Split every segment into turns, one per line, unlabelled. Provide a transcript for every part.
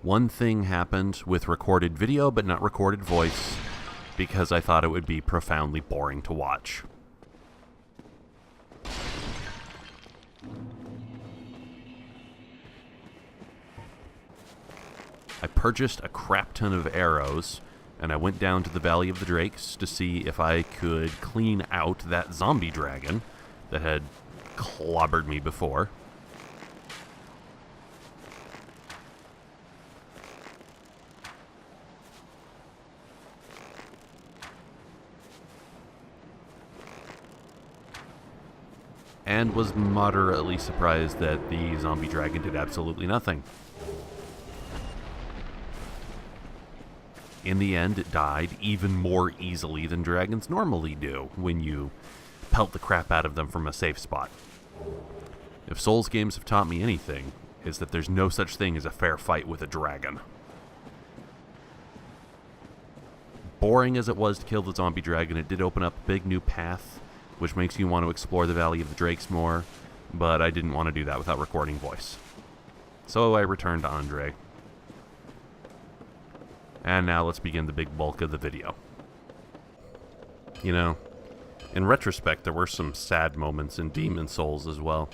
One thing happened with recorded video but not recorded voice because I thought it would be profoundly boring to watch. I purchased a crap ton of arrows, and I went down to the Valley of the Drakes to see if I could clean out that zombie dragon that had clobbered me before. And was moderately surprised that the zombie dragon did absolutely nothing. In the end, it died even more easily than dragons normally do when you pelt the crap out of them from a safe spot. If Souls games have taught me anything, is that there's no such thing as a fair fight with a dragon. Boring as it was to kill the zombie dragon, it did open up a big new path, which makes you want to explore the Valley of the Drakes more, but I didn't want to do that without recording voice. So I returned to Andre. And now let's begin the big bulk of the video. You know, in retrospect, there were some sad moments in Demon Souls as well.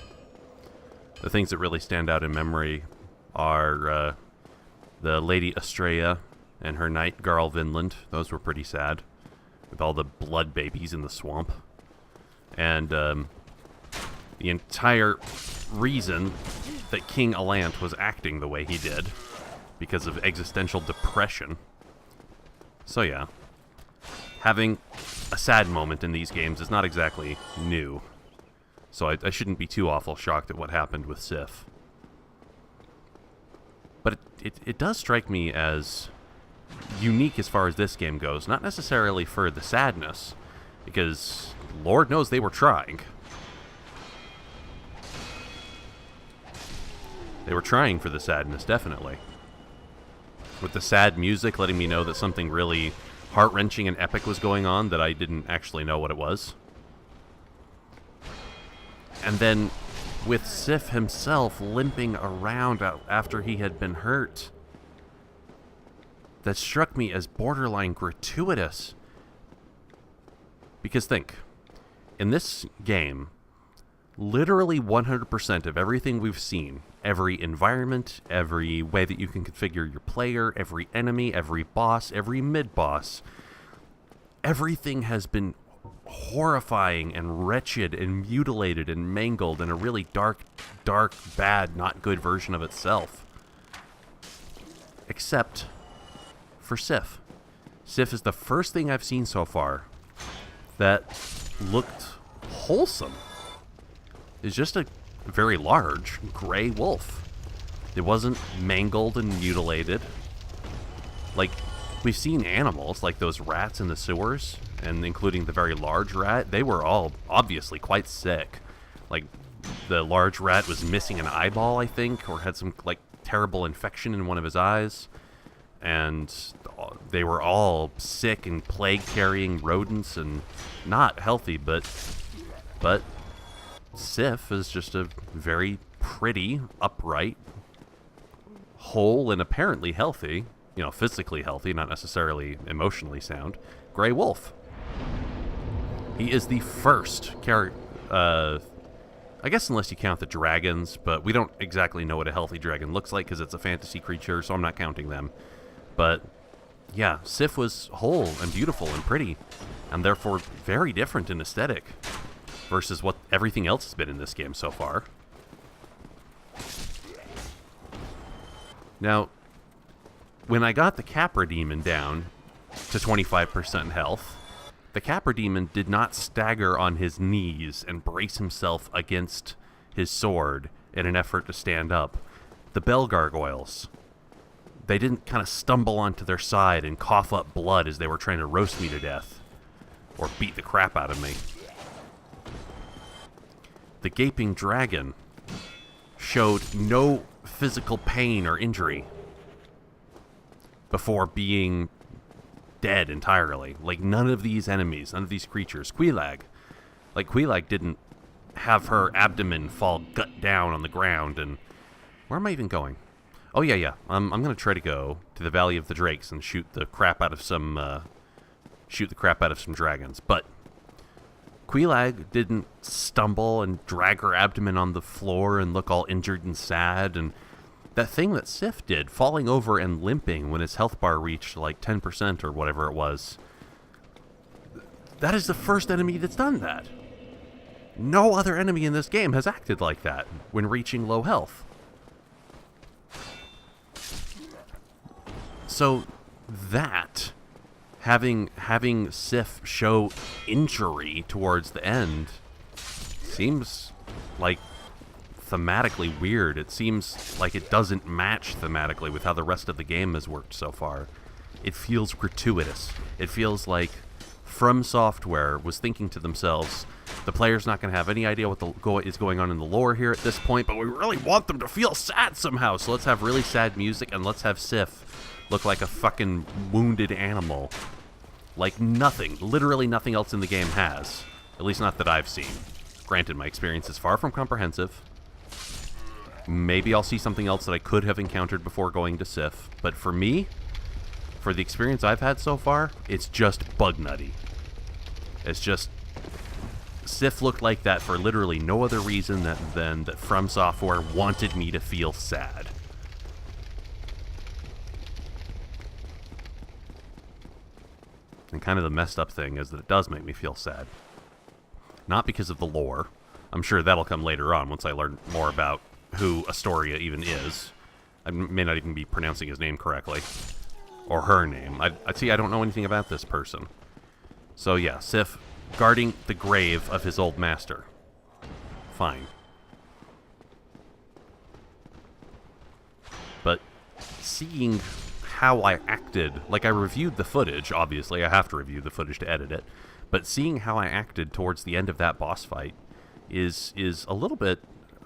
The things that really stand out in memory are the Lady Estrella and her knight, Garl Vinland. Those were pretty sad, with all the blood babies in the swamp. And the entire reason that King Allant was acting the way he did, because of existential depression. So yeah, having a sad moment in these games is not exactly new. So I shouldn't be too awful shocked at what happened with Sif. But it does strike me as unique as far as this game goes. Not necessarily for the sadness, because Lord knows they were trying. They were trying for the sadness, definitely. With the sad music letting me know that something really heart-wrenching and epic was going on that I didn't actually know what it was. And then with Sif himself limping around after he had been hurt. That struck me as borderline gratuitous. Because think, in this game, literally 100% of everything we've seen, every environment, every way that you can configure your player, every enemy, every boss, every mid-boss, everything has been horrifying and wretched and mutilated and mangled in a really dark, bad, not good version of itself. Except for Sif. Sif is the first thing I've seen so far that looked wholesome. It's just a very large gray wolf. It wasn't mangled and mutilated. Like, we've seen animals like those rats in the sewers, and including the very large rat. They were all obviously quite sick. Like, the large rat was missing an eyeball, I think, or had some, like, terrible infection in one of his eyes. And they were all sick and plague-carrying rodents and not healthy, but Sif is just a very pretty, upright, whole, and apparently healthy, you know, physically healthy, not necessarily emotionally sound, gray wolf. He is the first character, I guess unless you count the dragons, but we don't exactly know what a healthy dragon looks like because it's a fantasy creature, so I'm not counting them. But yeah, Sif was whole and beautiful and pretty, and therefore very different in aesthetic versus what everything else has been in this game so far. Now, when I got the Capra Demon down to 25% health, the Capra Demon did not stagger on his knees and brace himself against his sword in an effort to stand up. The Bell Gargoyles, they didn't kind of stumble onto their side and cough up blood as they were trying to roast me to death or beat the crap out of me. The Gaping Dragon showed no physical pain or injury before being dead entirely. Like, none of these enemies, none of these creatures, Quelaag didn't have her abdomen fall gut down on the ground and... Where am I even going? Oh, yeah. I'm going to try to go to the Valley of the Drakes and shoot the crap out of some dragons. But Quelaag didn't stumble and drag her abdomen on the floor and look all injured and sad. And that thing that Sif did, falling over and limping when his health bar reached like 10% or whatever it was, that is the first enemy that's done that. No other enemy in this game has acted like that when reaching low health. So that, having Sif show injury towards the end, seems like thematically weird. It seems like it doesn't match thematically with how the rest of the game has worked so far. It feels gratuitous. It feels like From Software was thinking to themselves, the player's not going to have any idea what is going on in the lore here at this point, but we really want them to feel sad somehow, so let's have really sad music, and let's have Sif look like a fucking wounded animal. Like nothing, literally nothing else in the game has. At least not that I've seen. Granted, my experience is far from comprehensive. Maybe I'll see something else that I could have encountered before going to Sif, but for me, for the experience I've had so far, it's just bug nutty. It's just... Sif looked like that for literally no other reason than that From Software wanted me to feel sad. And kind of the messed up thing is that it does make me feel sad. Not because of the lore. I'm sure that'll come later on once I learn more about who Astoria even is. I may not even be pronouncing his name correctly. Or her name. I don't know anything about this person. So yeah, Sif guarding the grave of his old master. Fine. But seeing how I acted, like I reviewed the footage, obviously I have to review the footage to edit it, but seeing how I acted towards the end of that boss fight is a little bit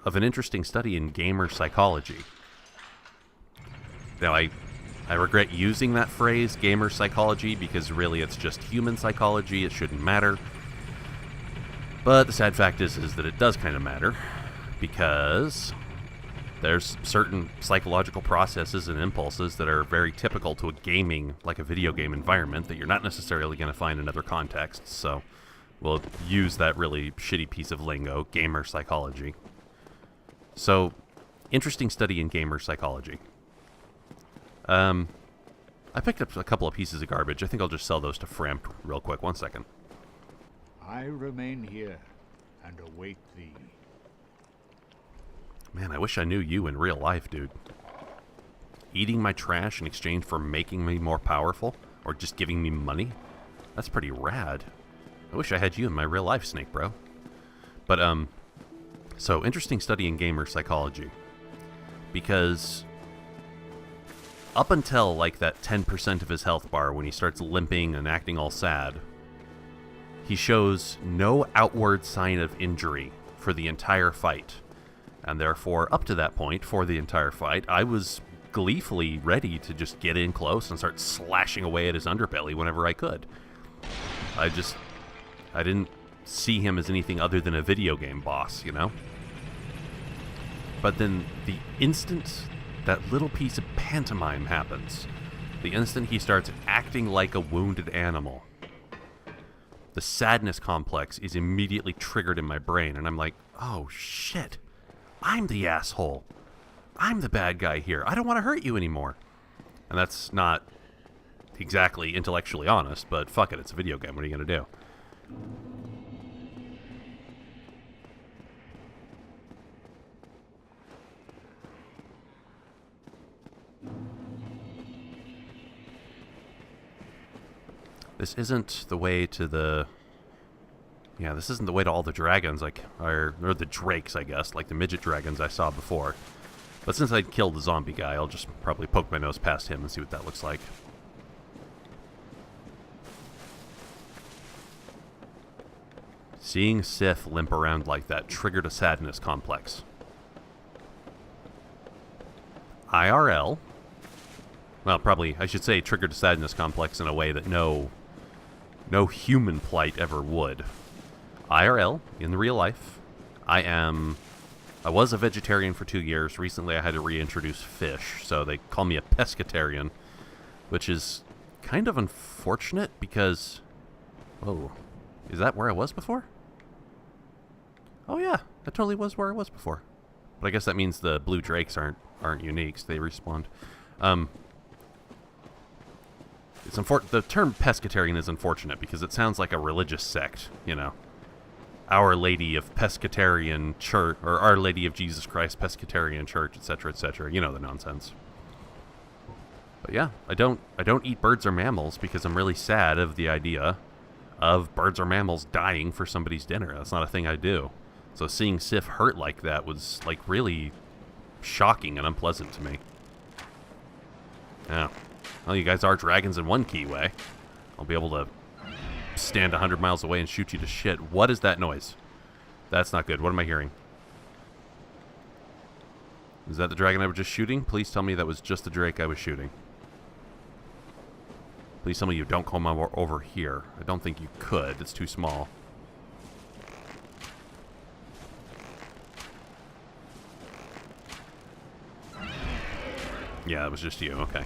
of an interesting study in gamer psychology. Now I regret using that phrase, gamer psychology, because really it's just human psychology, it shouldn't matter. But the sad fact is that it does kind of matter, because there's certain psychological processes and impulses that are very typical to a gaming, like a video game environment, that you're not necessarily going to find in other contexts, so we'll use that really shitty piece of lingo, gamer psychology. So, interesting study in gamer psychology. I picked up a couple of pieces of garbage. I think I'll just sell those to Framp real quick. 1 second.
I remain here and await thee.
Man, I wish I knew you in real life, dude. Eating my trash in exchange for making me more powerful, or just giving me money? That's pretty rad. I wish I had you in my real life, Snake Bro. But, so, interesting study in gamer psychology. Because up until, like, that 10% of his health bar, when he starts limping and acting all sad, he shows no outward sign of injury for the entire fight. And therefore, up to that point, for the entire fight, I was gleefully ready to just get in close and start slashing away at his underbelly whenever I could. I didn't see him as anything other than a video game boss, you know? But then the instant that little piece of pantomime happens, the instant he starts acting like a wounded animal, the sadness complex is immediately triggered in my brain, and I'm like, oh shit, I'm the asshole. I'm the bad guy here. I don't want to hurt you anymore. And that's not exactly intellectually honest, but fuck it, it's a video game. What are you going to do? This isn't the way to the... Yeah, this isn't the way to all the dragons, like, or the drakes, I guess, like the midget dragons I saw before. But since I killed the zombie guy, I'll just probably poke my nose past him and see what that looks like. Seeing Sif limp around like that triggered a sadness complex. IRL... Well, probably, I should say triggered a sadness complex in a way that no human plight ever would. IRL, in the real life, I am I was a vegetarian for 2 years. Recently I had to reintroduce fish, so they call me a pescatarian, which is kind of unfortunate because... Whoa. Is that where I was before? Oh yeah, that totally was where I was before. But I guess that means the blue drakes aren't unique, so they respawned. It's the term pescatarian is unfortunate because it sounds like a religious sect, you know. Our Lady of Pescatarian Church, or Our Lady of Jesus Christ Pescatarian Church, etc., etc. You know the nonsense. But yeah, I don't eat birds or mammals because I'm really sad of the idea of birds or mammals dying for somebody's dinner. That's not a thing I do. So seeing Sif hurt like that was like really shocking and unpleasant to me. Yeah. Well, you guys are dragons in one key way. I'll be able to stand 100 miles away and shoot you to shit. What is that noise? That's not good. What am I hearing? Is that the dragon I was just shooting? Please tell me that was just the drake I was shooting. Please tell me you don't come over here. I don't think you could. It's too small. Yeah, it was just you. Okay.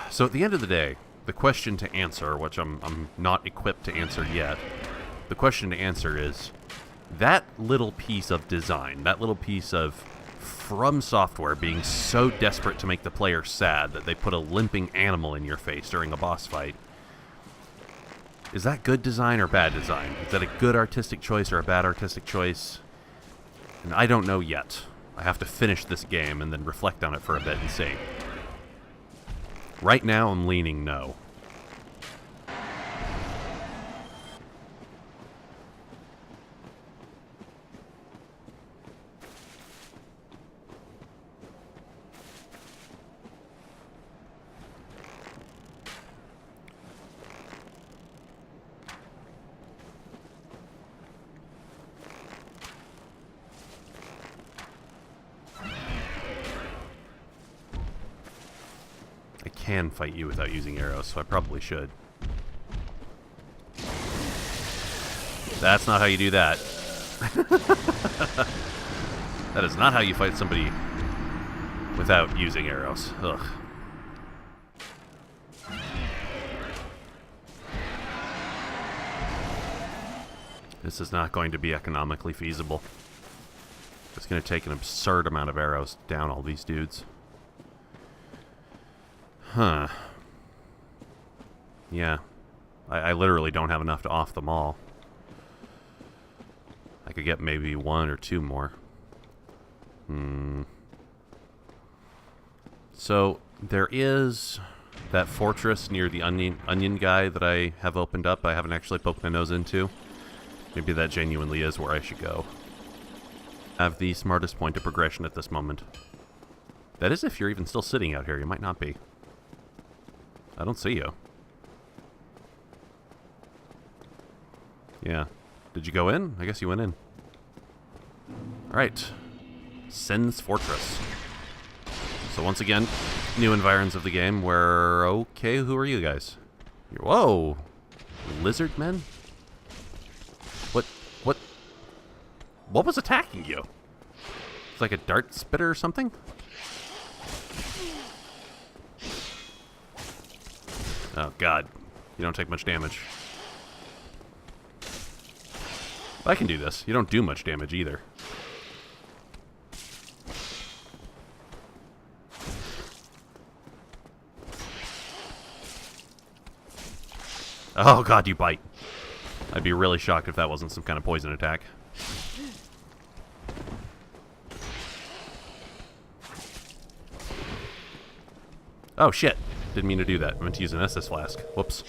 So at the end of the day, the question to answer, which I'm not equipped to answer yet, the question to answer is, that little piece of design, that little piece of From Software being so desperate to make the player sad that they put a limping animal in your face during a boss fight, is that good design or bad design? Is that a good artistic choice or a bad artistic choice? And I don't know yet. I have to finish this game and then reflect on it for a bit and see. Right now, I'm leaning no. I can fight you without using arrows, so I probably should. That's not how you do that. That is not how you fight somebody without using arrows. Ugh. This is not going to be economically feasible. It's going to take an absurd amount of arrows to down all these dudes. Huh. Yeah. I literally don't have enough to off them all. I could get maybe 1 or 2 more. So, there is that fortress near the onion guy that I have opened up. I haven't actually poked my nose into. Maybe that genuinely is where I should go. I have the smartest point of progression at this moment. That is if you're even still sitting out here. You might not be. I don't see you. Yeah. Did you go in? I guess you went in. Alright. Sen's Fortress. So once again, new environs of the game where... Okay, who are you guys? Whoa! Lizard men? What was attacking you? It's like a dart spitter or something? Oh, God. You don't take much damage. I can do this. You don't do much damage either. Oh, God, you bite. I'd be really shocked if that wasn't some kind of poison attack. Oh, shit. Didn't mean to do that. I meant to use an Estus flask. Whoops.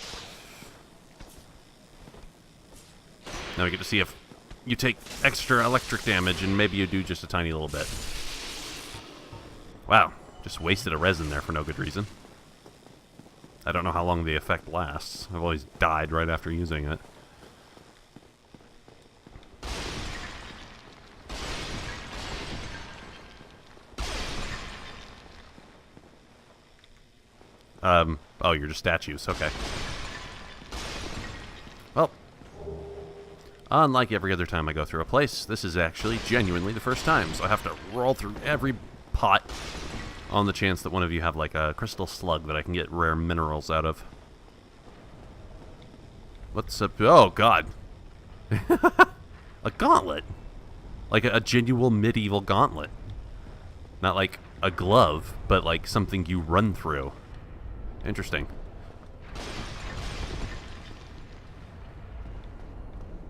Now we get to see if you take extra electric damage, and maybe you do just a tiny little bit. Wow. Just wasted a resin there for no good reason. I don't know how long the effect lasts. I've always died right after using it. Oh, you're just statues. Okay. Well, Unlike every other time I go through a place, this is actually genuinely the first time, so I have to roll through every pot on the chance that one of you have like a crystal slug that I can get rare minerals out of. What's up? Oh, God. A gauntlet. Like a genuine medieval gauntlet. Not like a glove, but like something you run through. Interesting.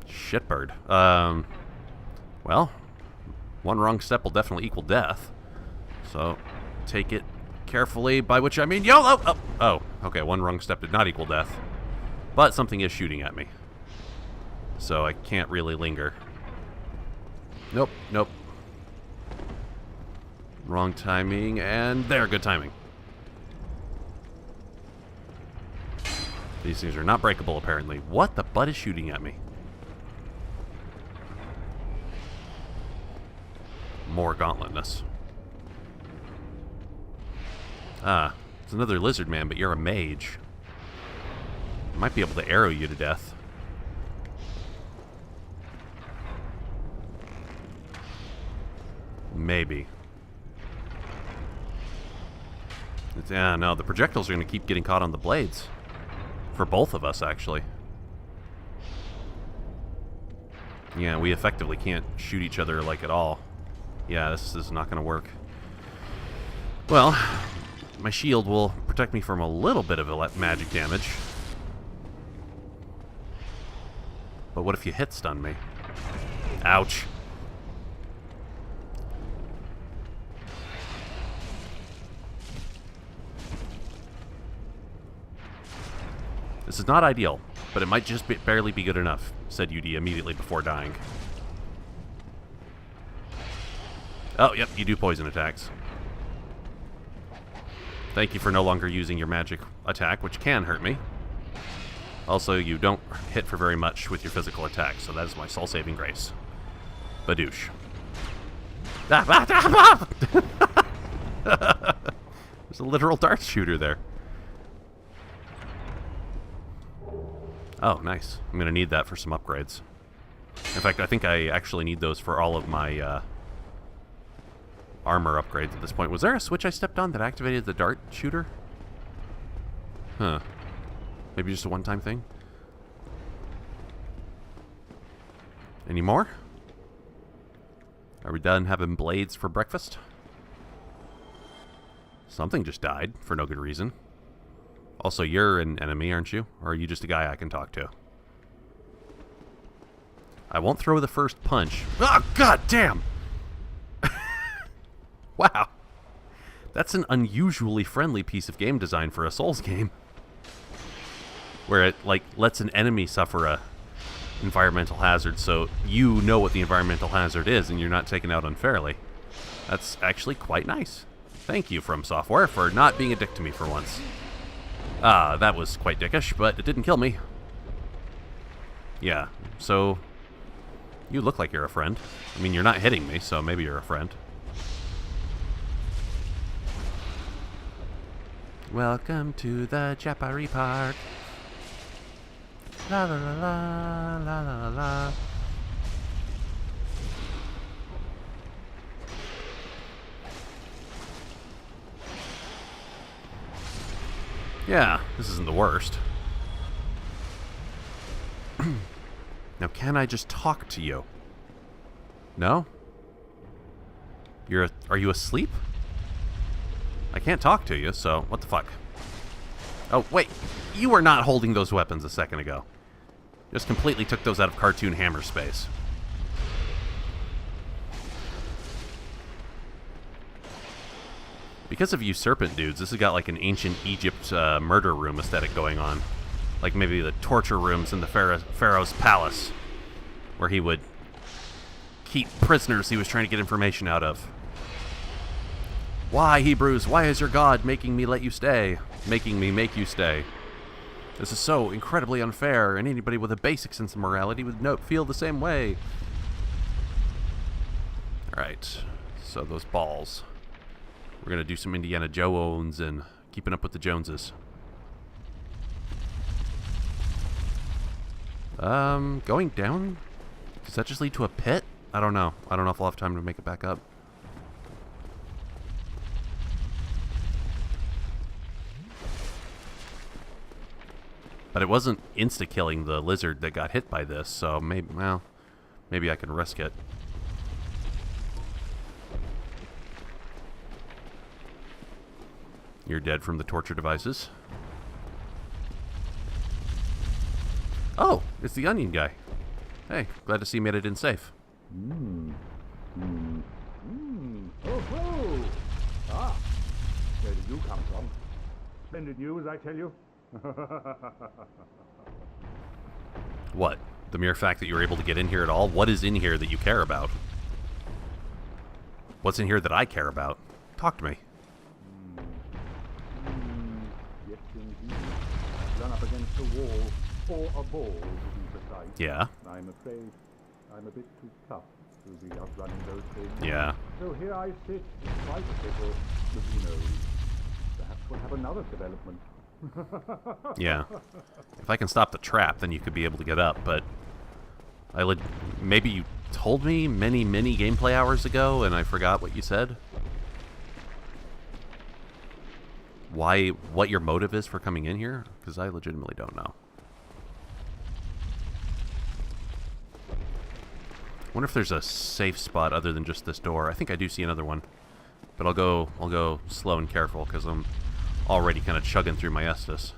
Shitbird. Well, one wrong step will definitely equal death. So, take it carefully, by which I mean YOLO! Oh, okay, one wrong step did not equal death. But something is shooting at me. So I can't really linger. Nope, nope. Wrong timing, and there, good timing. These things are not breakable, apparently. What the butt is shooting at me? More gauntletness. Ah, it's another lizard man, but you're a mage. I might be able to arrow you to death. Maybe. Yeah, no, the projectiles are going to keep getting caught on the blades. For both of us, actually. Yeah, we effectively can't shoot each other, like, at all. Yeah, this is not going to work. Well, my shield will protect me from a little bit of magic damage. But what if you hit stun me? Ouch. This is not ideal, but it might just barely be good enough, said UD immediately before dying. Oh, yep, you do poison attacks. Thank you for no longer using your magic attack, which can hurt me. Also, you don't hit for very much with your physical attack, so that is my soul-saving grace. Badoosh. There's a literal dart shooter there. Oh, nice. I'm going to need that for some upgrades. In fact, I think I actually need those for all of my armor upgrades at this point. Was there a switch I stepped on that activated the dart shooter? Huh. Maybe just a one-time thing? Any more? Are we done having blades for breakfast? Something just died for no good reason. Also, you're an enemy, aren't you? Or are you just a guy I can talk to? I won't throw the first punch. Oh, god damn! Wow. That's an unusually friendly piece of game design for a Souls game. Where it, like, lets an enemy suffer a environmental hazard, so you know what the environmental hazard is and you're not taken out unfairly. That's actually quite nice. Thank you, From Software, for not being a dick to me for once. That was quite dickish, but it didn't kill me. Yeah, so you look like you're a friend. I mean, you're not hitting me, so maybe you're a friend. Welcome to the Japari Park. La la la la la la la. Yeah, this isn't the worst. Now, can I just talk to you? No? Are you asleep? I can't talk to you, so what the fuck? Oh, wait. You were not holding those weapons a second ago. Just completely took those out of cartoon hammer space. Because of you serpent dudes, this has got like an ancient Egypt murder room aesthetic going on. Like maybe the torture rooms in the Pharaoh's palace, where he would keep prisoners he was trying to get information out of. Why, Hebrews, why is your God making me let you stay? Making me make you stay. This is so incredibly unfair, and anybody with a basic sense of morality would feel the same way. Alright, so those balls. We're going to do some Indiana Jones and keeping up with the Joneses. Going down Does that just lead to a pit? I don't know. I don't know if I'll have time to make it back up. But it wasn't insta-killing the lizard that got hit by this, so maybe, well, maybe I can risk it. You're dead from the torture devices. Oh, it's the onion guy. Hey, glad to see you made it in safe.
Oh, ho! Ah, where did you come from? Splendid news, I tell you.
What? The mere fact that you were able to get in here at all? What is in here that you care about? What's in here that I care about? Talk to me.
Yes, indeed. Run up against a wall, or a ball, to be precise.
Yeah.
I'm afraid I'm a bit too tough to be outrunning those things.
Yeah.
So here I sit, in spite of it, or who knows, perhaps we'll have another development.
Yeah. If I can stop the trap, then you could be able to get up, but maybe you told me many gameplay hours ago and I forgot what you said? What your motive is for coming in here? Because I legitimately don't know. Wonder if there's a safe spot other than just this door. I think I do see another one. But I'll go slow and careful because I'm already kind of chugging through my Estus.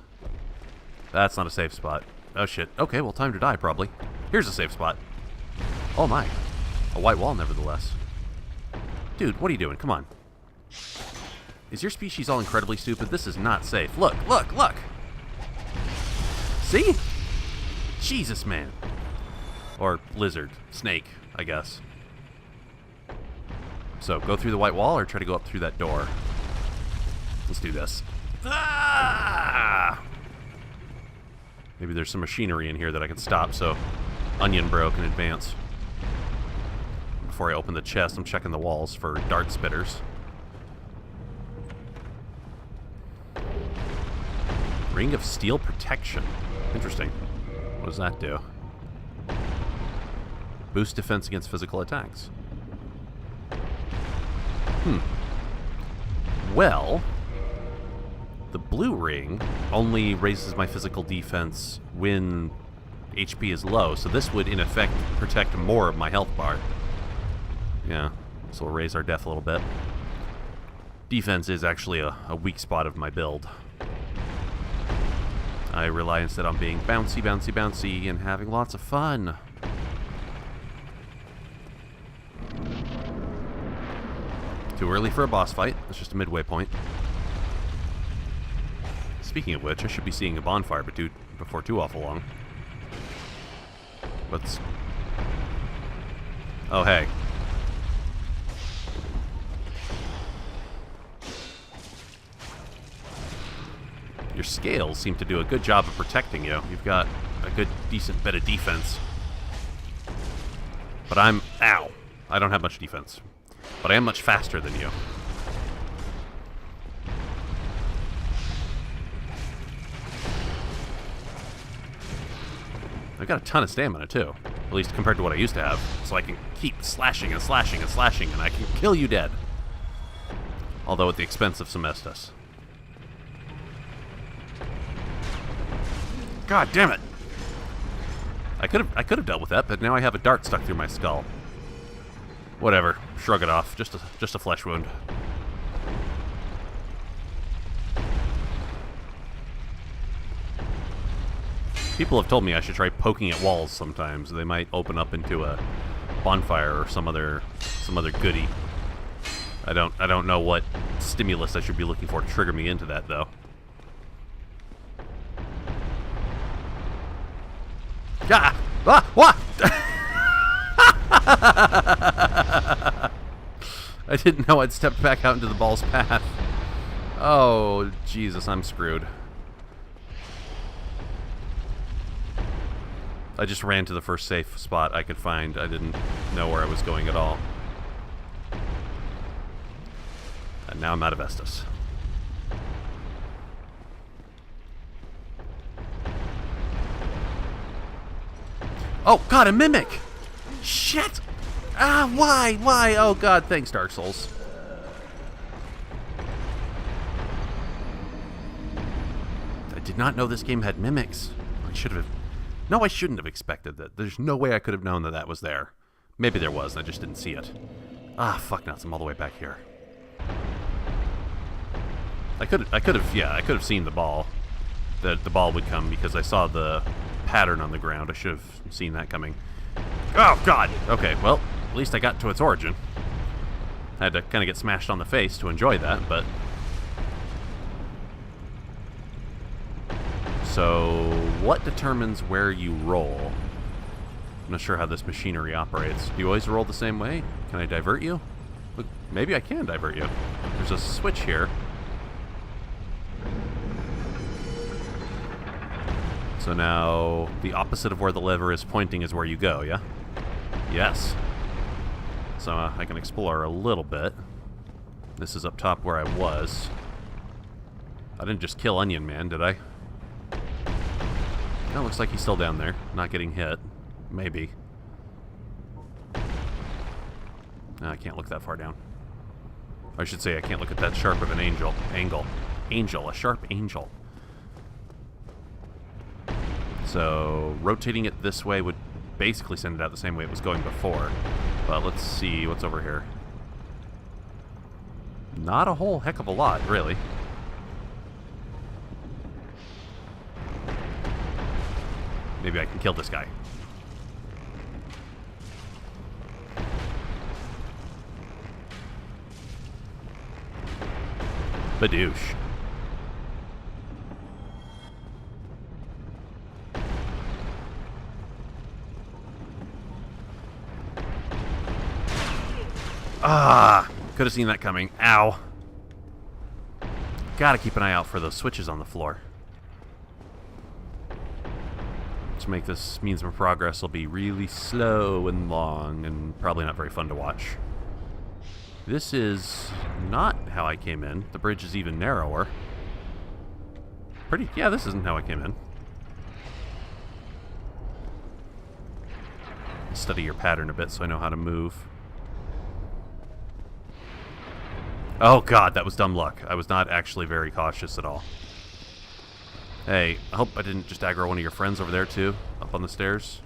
That's not a safe spot. Oh shit. Okay, well, time to die probably. Here's a safe spot. Oh my. A white wall nevertheless. Dude, what are you doing? Come on. Is your species all incredibly stupid? This is not safe. Look, look, look! See? Jesus, man. Or lizard. Snake, I guess. So, go through the white wall or try to go up through that door? Let's do this. Ah! Maybe there's some machinery in here that I can stop so Onion Bro can advance. Before I open the chest, I'm checking the walls for dart spitters. Ring of Steel Protection. Interesting. What does that do? Boost defense against physical attacks. Well, the blue ring only raises my physical defense when HP is low, so this would, in effect, protect more of my health bar. Yeah, so we'll raise our death a little bit. Defense is actually a weak spot of my build. I rely instead on being bouncy, bouncy, bouncy, and having lots of fun. Too early for a boss fight. It's just a midway point. Speaking of which, I should be seeing a bonfire before too awful long. Let's... Oh, hey. Your scales seem to do a good job of protecting you. You've got a good, decent bit of defense. But I'm... Ow! I don't have much defense. But I am much faster than you. I've got a ton of stamina, too. At least compared to what I used to have. So I can keep slashing and slashing and slashing, and I can kill you dead. Although at the expense of some Estus. God damn it! I could have dealt with that, but now I have a dart stuck through my skull. Whatever. Shrug it off. Just a flesh wound. People have told me I should try poking at walls sometimes. They might open up into a bonfire or some other goodie. I don't know what stimulus I should be looking for to trigger me into that, though. Ah! Ah! What? I didn't know I'd stepped back out into the ball's path. Oh, Jesus, I'm screwed. I just ran to the first safe spot I could find. I didn't know where I was going at all. And now I'm out of Estus. Oh, God, a mimic! Shit! Ah, why? Why? Oh god, thanks, Dark Souls. I did not know this game had mimics. I should have... No, I shouldn't have expected that. There's no way I could have known that that was there. Maybe there was, and I just didn't see it. Ah, fuck nuts, I'm all the way back here. I could have seen the ball. That the ball would come because I saw the pattern on the ground. I should have seen that coming. Oh, God! Okay, well, at least I got to its origin. I had to kind of get smashed on the face to enjoy that, but... So, what determines where you roll? I'm not sure how this machinery operates. Do you always roll the same way? Can I divert you? Look, maybe I can divert you. There's a switch here. So now, the opposite of where the lever is pointing is where you go, yeah? Yes. So I can explore a little bit. This is up top where I was. I didn't just kill Onion Man, did I? No, looks like he's still down there, not getting hit. Maybe. No, I can't look that far down. I should say I can't look at that sharp of an angle. A sharp angel. So, rotating it this way would basically send it out the same way it was going before. But let's see what's over here. Not a whole heck of a lot, really. Maybe I can kill this guy. Badoosh. Ah! Could have seen that coming. Ow. Gotta keep an eye out for those switches on the floor. To make this means my progress will be really slow and long and probably not very fun to watch. This is not how I came in. The bridge is even narrower. Yeah, this isn't how I came in. Study your pattern a bit so I know how to move. Oh god, that was dumb luck. I was not actually very cautious at all. Hey, I hope I didn't just aggro one of your friends over there too, up on the stairs.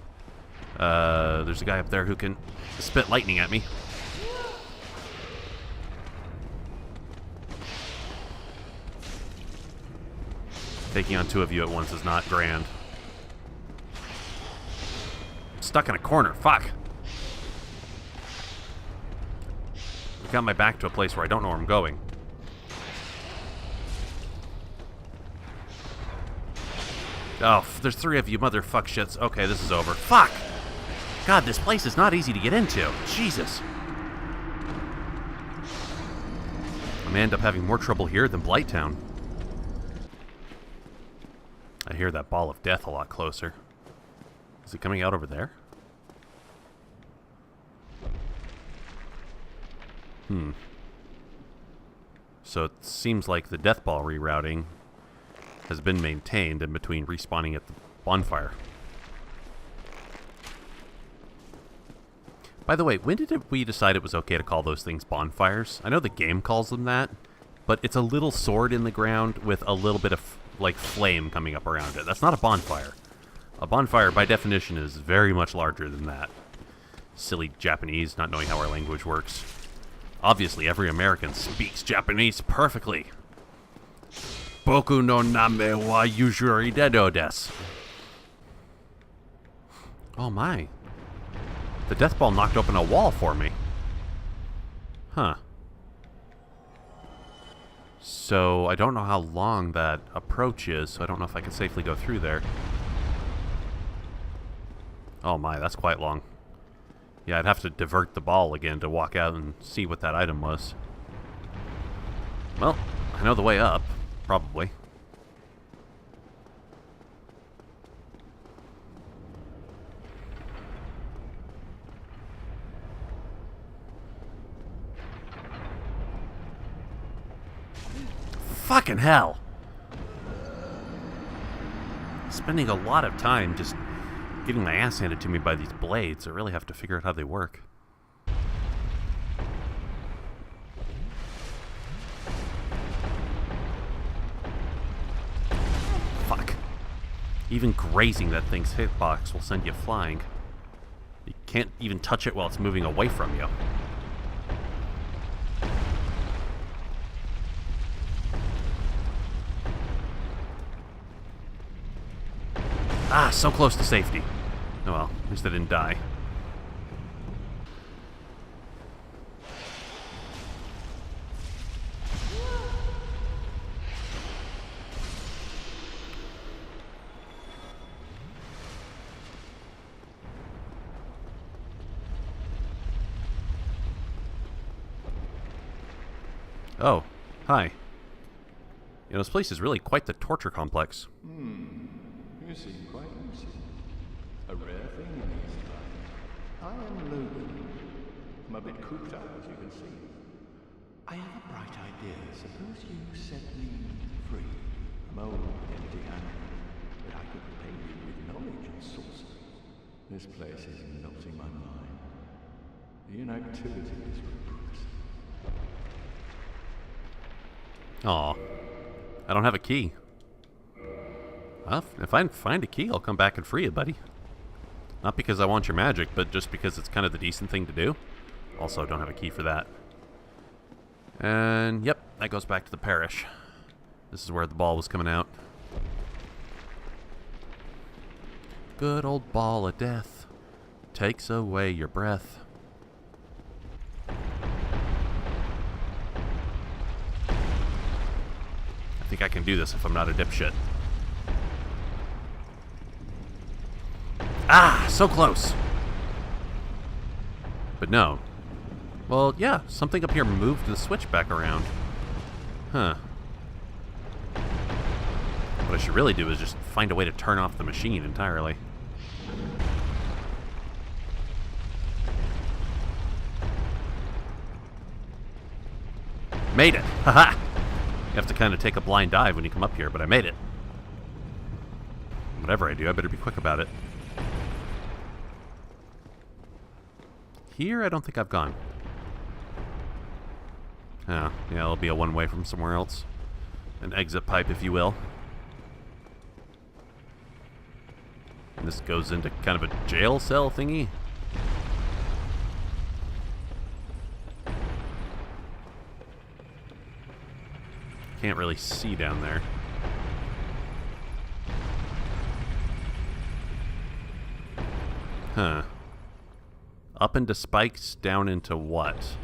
There's a guy up there who can spit lightning at me. Taking on two of you at once is not grand. I'm stuck in a corner, fuck! I've got my back to a place where I don't know where I'm going. Oh, there's three of you motherfuck shits. Okay, this is over. Fuck! God, this place is not easy to get into. Jesus. I may end up having more trouble here than Blighttown. I hear that ball of death a lot closer. Is it coming out over there? So it seems like the death ball rerouting has been maintained in between respawning at the bonfire. By the way, when did we decide it was okay to call those things bonfires? I know the game calls them that, but it's a little sword in the ground with a little bit of, like, flame coming up around it. That's not a bonfire. A bonfire, by definition, is very much larger than that. Silly Japanese, not knowing how our language works. Obviously, every American speaks Japanese perfectly. Boku no name wa yuzuri dedo desu. Oh my. The death ball knocked open a wall for me. Huh. So, I don't know how long that approach is, so I don't know if I can safely go through there. Oh my, that's quite long. Yeah, I'd have to divert the ball again to walk out and see what that item was. Well, I know the way up, probably. Fucking hell! Spending a lot of time just getting my ass handed to me by these blades. I really have to figure out how they work. Fuck. Even grazing that thing's hitbox will send you flying. You can't even touch it while it's moving away from you. Ah, so close to safety. Oh well, at least I didn't die. Oh, hi. You know, this place is really quite the torture complex.
You seem quite lucid. A rare thing in these times. I am Logan. I'm a bit cooped up, as you can see. I have a bright idea. Suppose you set me free. I'm old, empty-handed, but I could repay you with knowledge and sorcery. This place is melting my mind. The inactivity is repressive.
Aw. I don't have a key. Well, if I find a key, I'll come back and free you, buddy. Not because I want your magic, but just because it's kind of the decent thing to do. Also, don't have a key for that. And, yep, that goes back to the parish. This is where the ball was coming out. Good old ball of death takes away your breath. I think I can do this if I'm not a dipshit. Ah, so close. But no. Well, yeah, something up here moved the switch back around. Huh. What I should really do is just find a way to turn off the machine entirely. Made it! Haha! You have to kind of take a blind dive when you come up here, but I made it. Whatever I do, I better be quick about it. Here, I don't think I've gone. Oh, yeah, it'll be a one-way from somewhere else. An exit pipe, if you will. And this goes into kind of a jail cell thingy. Can't really see down there. Huh. Up into spikes, down into what?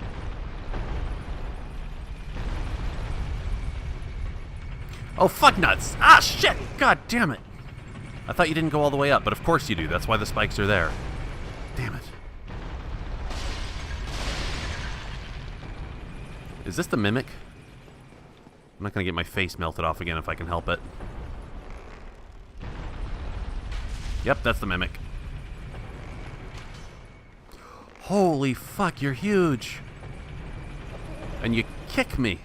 Oh, fuck nuts! Ah, shit! God damn it! I thought you didn't go all the way up, but of course you do. That's why the spikes are there. Damn it. Is this the Mimic? I'm not gonna get my face melted off again if I can help it. Yep, that's the Mimic. Holy fuck, you're huge! And you kick me!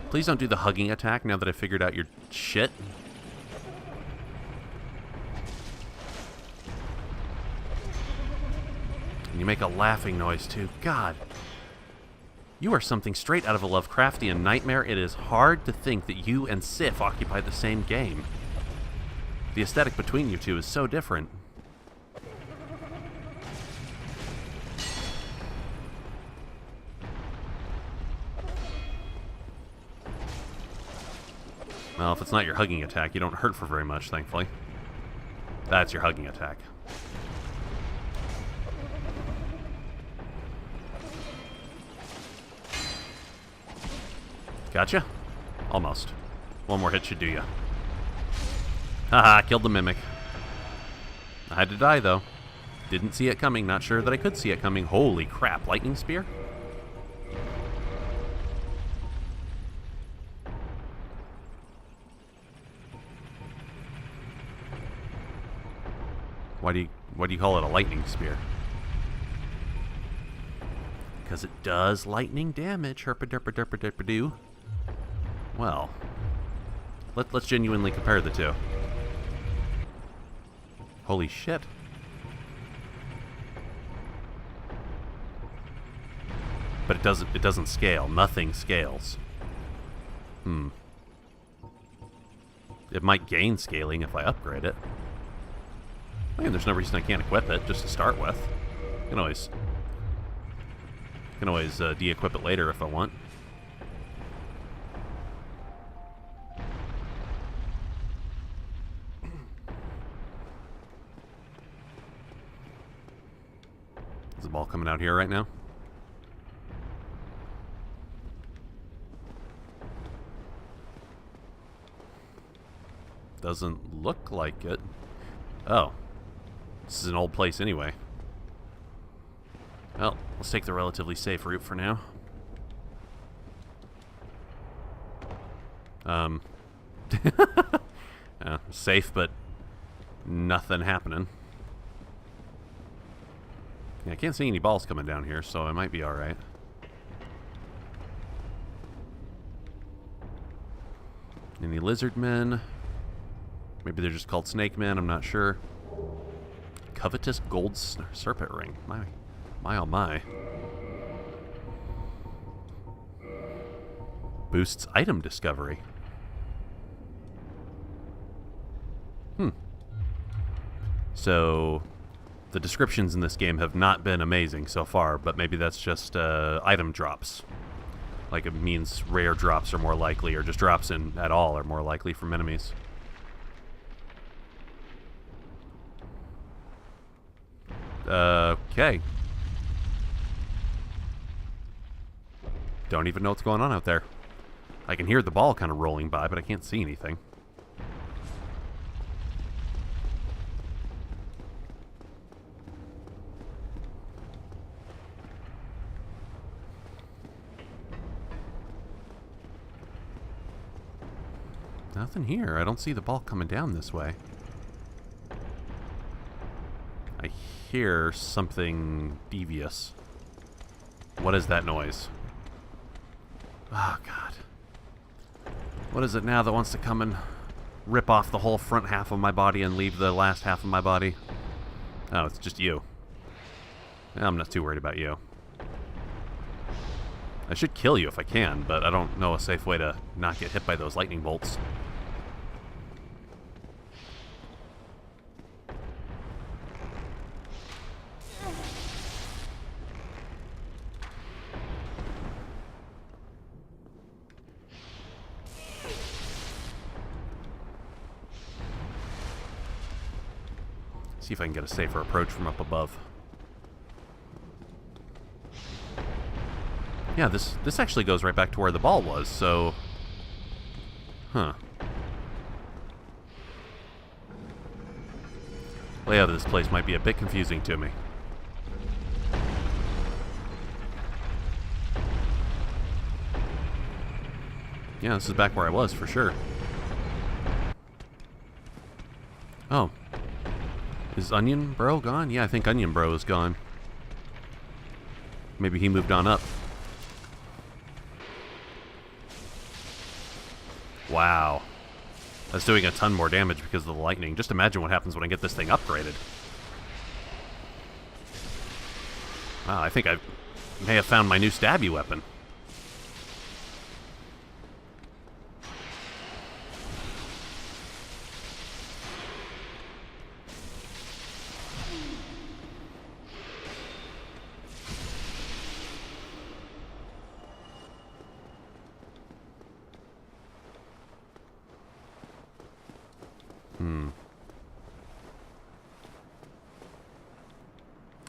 Please don't do the hugging attack now that I figured out your shit. And you make a laughing noise too. God. You are something straight out of a Lovecraftian nightmare. It is hard to think that you and Sif occupy the same game. The aesthetic between you two is so different. Well, if it's not your hugging attack, you don't hurt for very much, thankfully. That's your hugging attack. Gotcha? Almost. One more hit should do ya. Haha, killed the Mimic. I had to die, though. Didn't see it coming. Not sure that I could see it coming. Holy crap. Lightning spear? Why do you call it a lightning spear? Because it does lightning damage. Herpa-derpa-derpa-derpa-doo. Well, let's genuinely compare the two. Holy shit. But it doesn't scale. Nothing scales. It might gain scaling if I upgrade it. I mean, there's no reason I can't equip it just to start with. I can always de-equip it later if I want. Is the ball coming out here right now? Doesn't look like it. Oh. This is an old place anyway. Well, let's take the relatively safe route for now. Safe, but nothing happening. Yeah, I can't see any balls coming down here, so I might be alright. Any lizard men? Maybe they're just called snake men, I'm not sure. Covetous gold serpent ring. My oh my. Boosts item discovery. So, the descriptions in this game have not been amazing so far, but maybe that's just item drops. Like it means rare drops are more likely, or just drops in at all are more likely from enemies. Okay. Don't even know what's going on out there. I can hear the ball kind of rolling by, but I can't see anything. Nothing here. I don't see the ball coming down this way. I hear something devious. What is that noise? Oh, God. What is it now that wants to come and rip off the whole front half of my body and leave the last half of my body? Oh, it's just you. I'm not too worried about you. I should kill you if I can, but I don't know a safe way to not get hit by those lightning bolts. See if I can get a safer approach from up above. Yeah, this actually goes right back to where the ball was, so... Huh. Layout of this place might be a bit confusing to me. Yeah, this is back where I was, for sure. Oh. Is Onion Bro gone? Yeah, I think Onion Bro is gone. Maybe he moved on up. Wow. That's doing a ton more damage because of the lightning. Just imagine what happens when I get this thing upgraded. Wow, I think I may have found my new stabby weapon.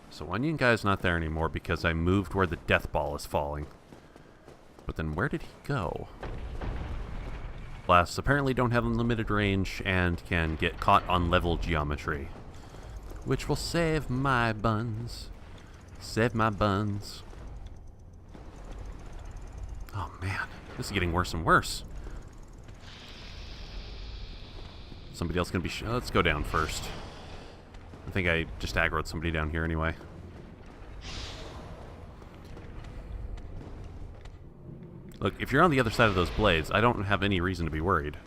So Onion Guy's not there anymore because I moved where the death ball is falling. But then where did he go? Blasts apparently don't have unlimited range and can get caught on level geometry. Which will save my buns. Save my buns. Oh man, this is getting worse and worse. Somebody else gonna be let's go down first. I think I just aggroed somebody down here anyway. Look, if you're on the other side of those blades, I don't have any reason to be worried.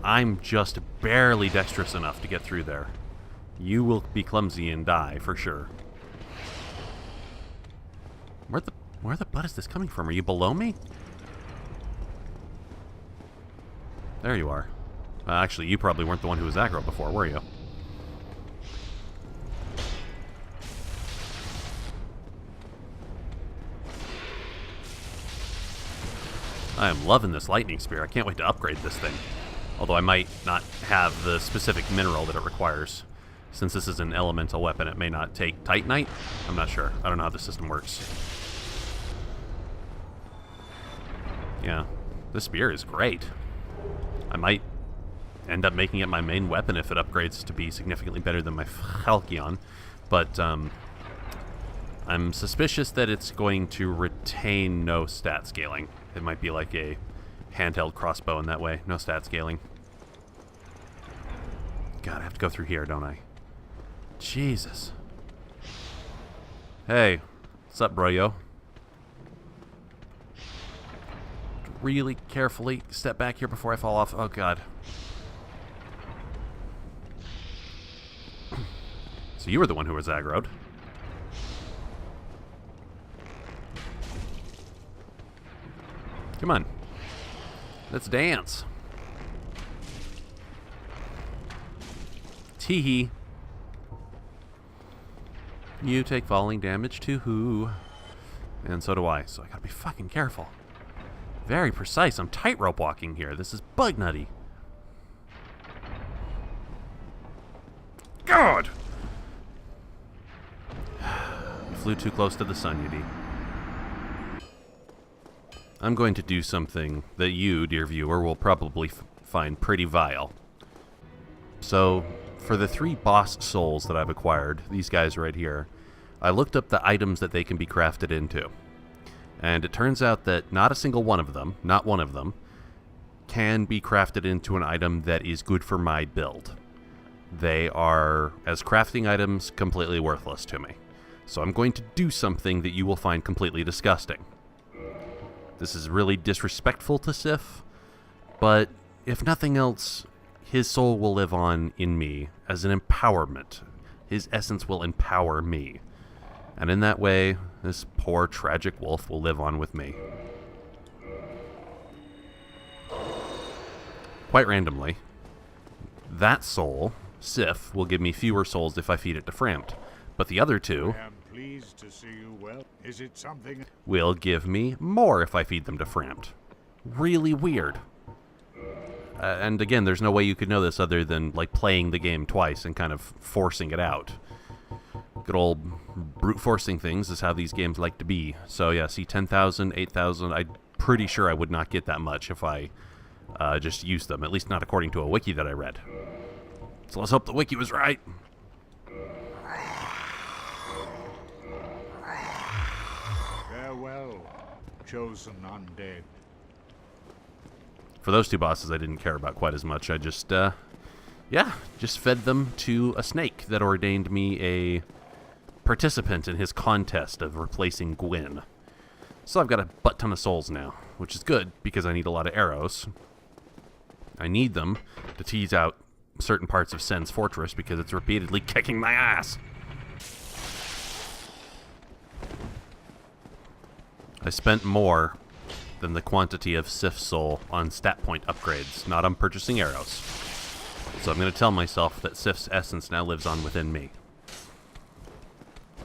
I'm just barely dexterous enough to get through there. You will be clumsy and die, for sure. Where the butt is this coming from? Are you below me? There you are. Actually, you probably weren't the one who was aggro before, were you? I am loving this lightning spear. I can't wait to upgrade this thing. Although I might not have the specific mineral that it requires. Since this is an elemental weapon, it may not take Titanite. I'm not sure. I don't know how the system works. Yeah, this spear is great. I might end up making it my main weapon if it upgrades to be significantly better than my Halcyon. But I'm suspicious that it's going to retain no stat scaling. It might be like a handheld crossbow in that way. No stat scaling. God, I have to go through here, don't I? Jesus. Hey, what's up, bro-yo? Really carefully step back here before I fall off. Oh, God. So you were the one who was aggroed. Come on. Let's dance. Teehee. You take falling damage to who? And so do I, so I gotta be fucking careful. Very precise. I'm tightrope walking here. This is bug nutty. God! You flew too close to the sun, Yudi. I'm going to do something that you, dear viewer, will probably find pretty vile. So, for the 3 boss souls that I've acquired, these guys right here, I looked up the items that they can be crafted into. And it turns out that not a single one of them, not one of them, can be crafted into an item that is good for my build. They are, as crafting items, completely worthless to me. So I'm going to do something that you will find completely disgusting. This is really disrespectful to Sif, but if nothing else, his soul will live on in me as an empowerment. His essence will empower me. And in that way, this poor, tragic wolf will live on with me. Quite randomly, that soul, Sif, will give me fewer souls if I feed it to Frampt. But the other 2...
I am pleased to see you well. Is it something...
will give me more if I feed them to Frampt. Really weird. And again, there's no way you could know this other than, like, playing the game twice and kind of forcing it out. Good old brute forcing things is how these games like to be. So yeah, see 10,000, 8,000, I'm pretty sure I would not get that much if I just used them. At least not according to a wiki that I read. So let's hope the wiki was right.
Farewell, chosen undead.
For those 2 bosses, I didn't care about quite as much. I just, just fed them to a snake that ordained me a participant in his contest of replacing Gwyn. So I've got a butt ton of souls now, which is good because I need a lot of arrows. I need them to tease out certain parts of Sen's fortress because it's repeatedly kicking my ass. I spent more than the quantity of Sif's soul on stat point upgrades, not on purchasing arrows. So I'm going to tell myself that Sif's essence now lives on within me.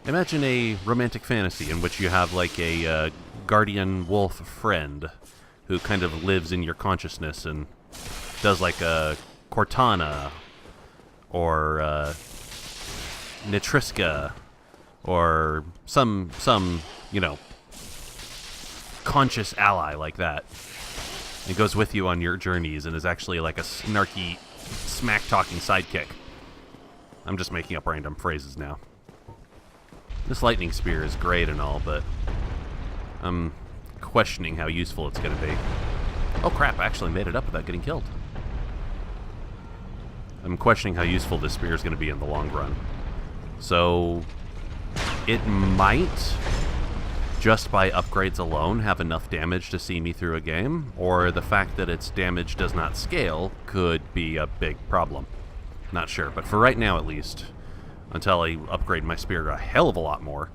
Imagine a romantic fantasy in which you have like a guardian wolf friend who kind of lives in your consciousness and does like a Cortana or Nitriska or some you know, conscious ally like that. It goes with you on your journeys and is actually like a snarky, smack-talking sidekick. I'm just making up random phrases now. This lightning spear is great and all, but I'm questioning how useful it's going to be. Oh crap, I actually made it up without getting killed. I'm questioning how useful this spear is going to be in the long run. So, it might, just by upgrades alone, have enough damage to see me through a game, or the fact that its damage does not scale could be a big problem. Not sure, but for right now at least, until I upgrade my spear a hell of a lot more.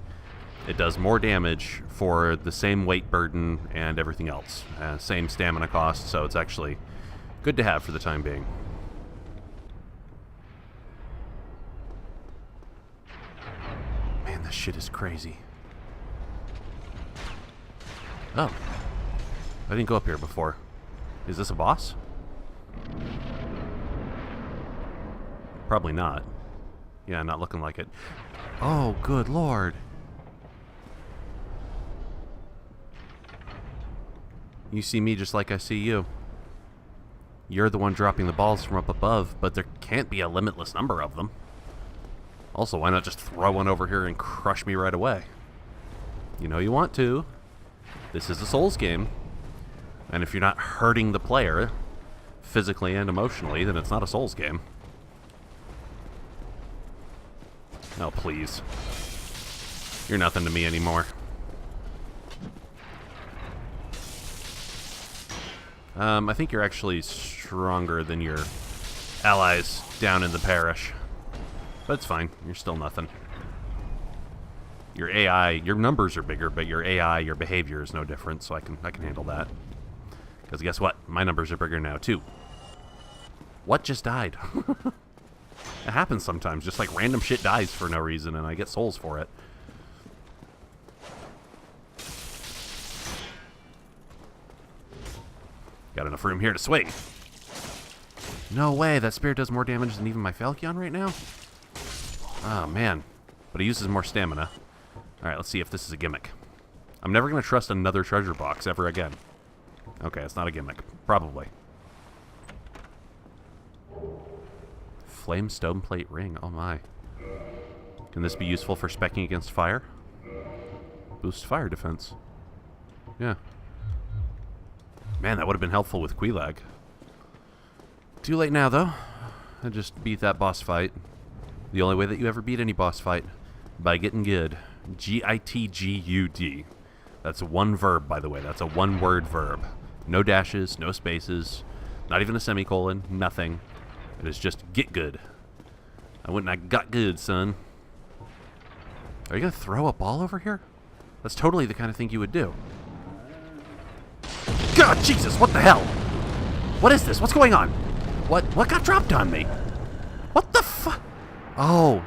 It does more damage for the same weight burden and everything else. Same stamina cost, so it's actually good to have for the time being. Man, this shit is crazy. Oh. I didn't go up here before. Is this a boss? Probably not. Yeah, not looking like it. Oh, good lord. You see me just like I see you. You're the one dropping the balls from up above, but there can't be a limitless number of them. Also, why not just throw one over here and crush me right away? You know you want to. This is a Souls game. And if you're not hurting the player, physically and emotionally, then it's not a Souls game. Oh, please. You're nothing to me anymore. I think you're actually stronger than your allies down in the parish. But it's fine. You're still nothing. Your AI, your numbers are bigger, but your AI, your behavior is no different, so I can handle that. Because guess what? My numbers are bigger now, too. What just died? It happens sometimes. Just like random shit dies for no reason, and I get souls for it. Got enough room here to swing. No way, that spear does more damage than even my Falchion right now? Oh, man. But it uses more stamina. Alright, let's see if this is a gimmick. I'm never going to trust another treasure box ever again. Okay, it's not a gimmick. Probably. Flame stone plate ring. Oh my. Can this be useful for speccing against fire? Boost fire defense. Yeah. Man, that would have been helpful with Quelaag. Too late now, though. I just beat that boss fight. The only way that you ever beat any boss fight. By getting good. G-I-T-G-U-D. That's one verb, by the way. That's a one-word verb. No dashes, no spaces, not even a semicolon, nothing. It is just get good. I went and I got good, son. Are you going to throw a ball over here? That's totally the kind of thing you would do. God, Jesus, what the hell? What is this? What's going on? What got dropped on me? What the fuck? Oh.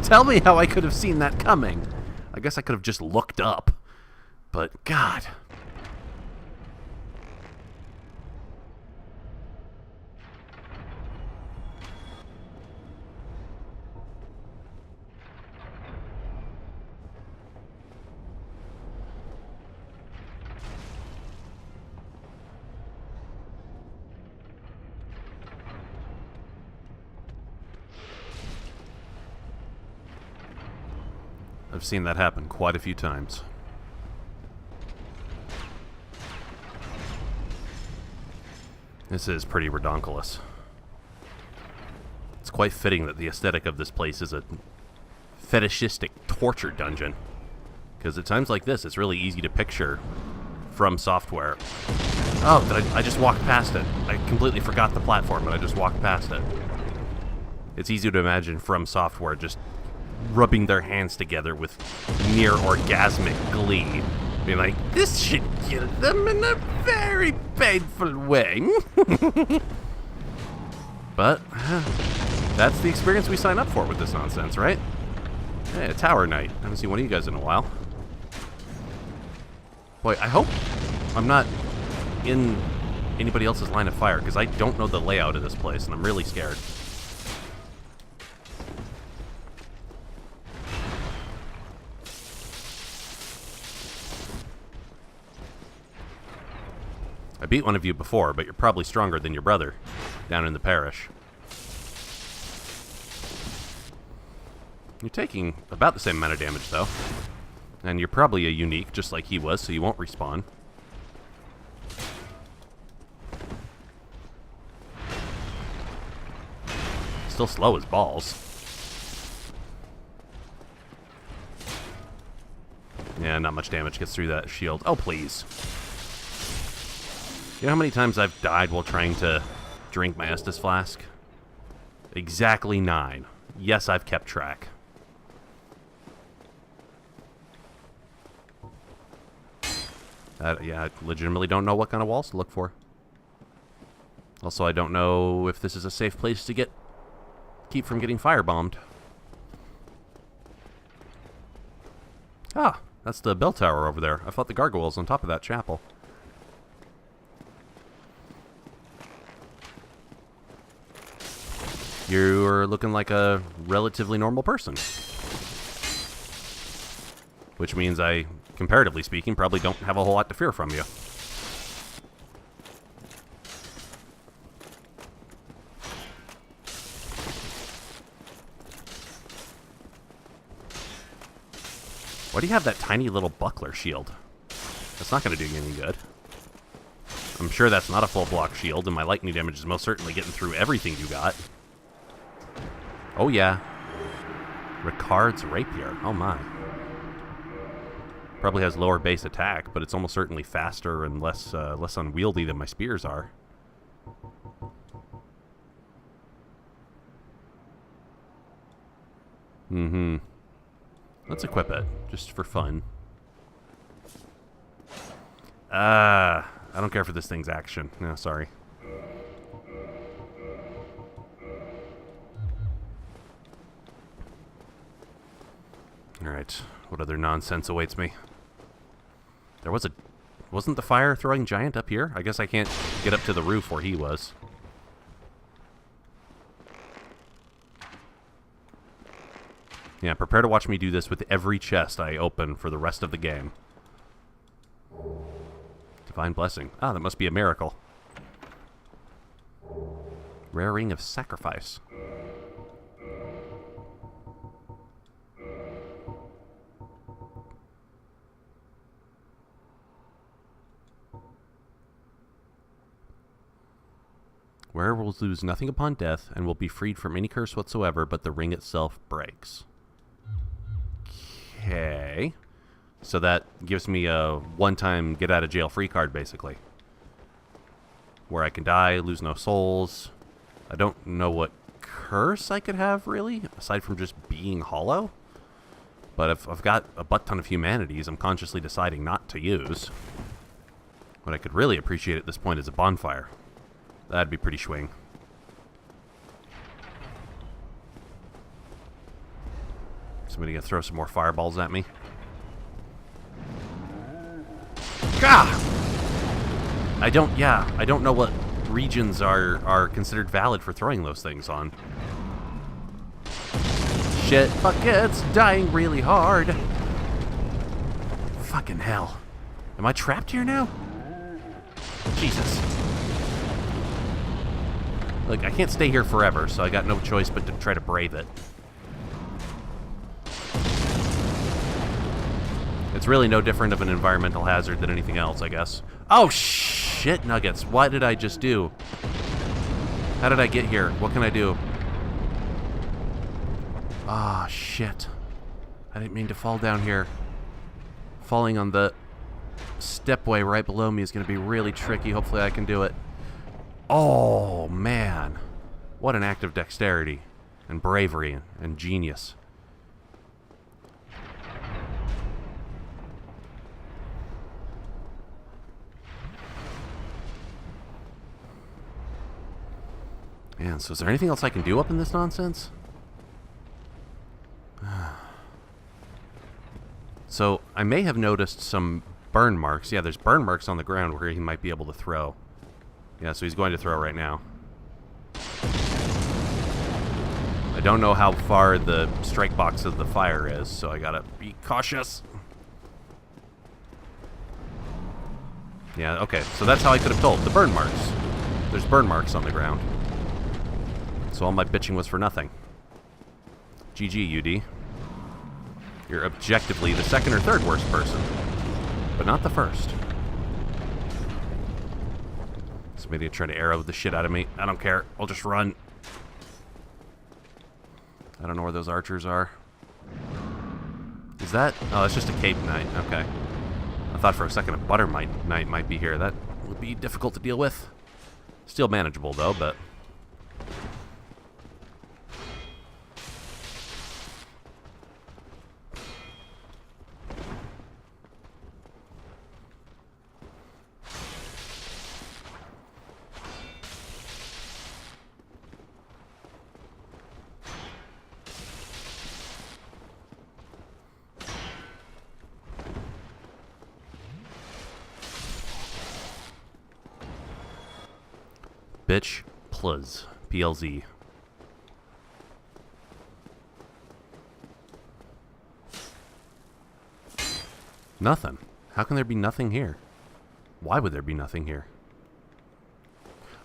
Tell me how I could have seen that coming. I guess I could have just looked up. But, God. I've seen that happen quite a few times. This is pretty redonkulous. It's quite fitting that the aesthetic of this place is a fetishistic torture dungeon. Because at times like this, it's really easy to picture From Software. Oh, I just walked past it. I completely forgot the platform, but I just walked past it. It's easy to imagine From Software just rubbing their hands together with near orgasmic glee. Being like, this should kill them in a very painful way. But that's the experience we sign up for with this nonsense, right? Hey, a Tower Knight. I haven't seen one of you guys in a while. Boy, I hope I'm not in anybody else's line of fire, because I don't know the layout of this place, and I'm really scared. I beat one of you before, but you're probably stronger than your brother down in the parish. You're taking about the same amount of damage, though. And you're probably a unique, just like he was, so you won't respawn. Still slow as balls. Yeah, not much damage gets through that shield. Oh, please. You know how many times I've died while trying to drink my Estus flask? Exactly 9. Yes, I've kept track. Yeah, I legitimately don't know what kind of walls to look for. Also, I don't know if this is a safe place to keep from getting firebombed. Ah, that's the bell tower over there. I thought the gargoyles on top of that chapel. You're looking like a relatively normal person. Which means I, comparatively speaking, probably don't have a whole lot to fear from you. Why do you have that tiny little buckler shield? That's not going to do you any good. I'm sure that's not a full block shield, and my lightning damage is most certainly getting through everything you got. Oh yeah. Ricard's Rapier. Oh my. Probably has lower base attack, but it's almost certainly faster and less unwieldy than my spears are. Mm-hmm. Let's equip it, just for fun. I don't care for this thing's action. No, sorry. Alright, what other nonsense awaits me? There was wasn't the fire-throwing giant up here? I guess I can't get up to the roof where he was. Yeah, prepare to watch me do this with every chest I open for the rest of the game. Divine Blessing. Ah, that must be a miracle. Rare Ring of Sacrifice. Werewolves lose nothing upon death and will be freed from any curse whatsoever, but the ring itself breaks. Okay. So that gives me a one-time get-out-of-jail-free card, basically. Where I can die, lose no souls. I don't know what curse I could have, really, aside from just being hollow. But if I've got a butt-ton of humanities I'm consciously deciding not to use. What I could really appreciate at this point is a bonfire. That'd be pretty swing. Somebody gonna throw some more fireballs at me? Gah! I don't know what regions are considered valid for throwing those things on. Shit buckets, dying really hard. Fucking hell. Am I trapped here now? Jesus. Look, I can't stay here forever, so I got no choice but to try to brave it. It's really no different of an environmental hazard than anything else, I guess. Oh, shit nuggets. What did I just do? How did I get here? What can I do? Ah, shit. I didn't mean to fall down here. Falling on the stepway right below me is going to be really tricky. Hopefully I can do it. Oh, man. What an act of dexterity and bravery and genius. Man, so is there anything else I can do up in this nonsense? So, I may have noticed some burn marks. Yeah, there's burn marks on the ground where he might be able to throw. Yeah, so he's going to throw right now. I don't know how far the strike box of the fire is, so I gotta be cautious. Yeah, okay, so that's how I could have told. The burn marks. There's burn marks on the ground. So all my bitching was for nothing. GG, UD. You're objectively the second or third worst person, but not the first. Somebody trying to arrow the shit out of me. I don't care. I'll just run. I don't know where those archers are. Is that? Oh, it's just a Cape Knight. Okay. I thought for a second a Butter Knight might be here. That would be difficult to deal with. Still manageable, though, but... bitch. Plz. PLZ. Nothing. How can there be nothing here? Why would there be nothing here?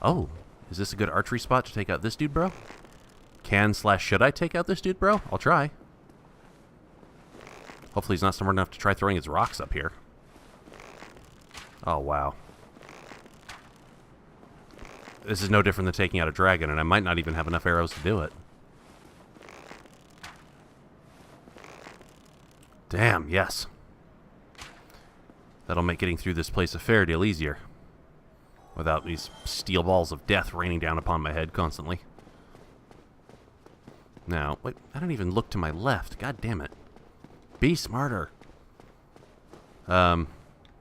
Oh, is this a good archery spot to take out this dude, bro? Should I take out this dude, bro? I'll try. Hopefully he's not smart enough to try throwing his rocks up here. Oh, wow. This is no different than taking out a dragon, and I might not even have enough arrows to do it. Damn, yes. That'll make getting through this place a fair deal easier. Without these steel balls of death raining down upon my head constantly. Now, wait, I don't even look to my left. God damn it. Be smarter.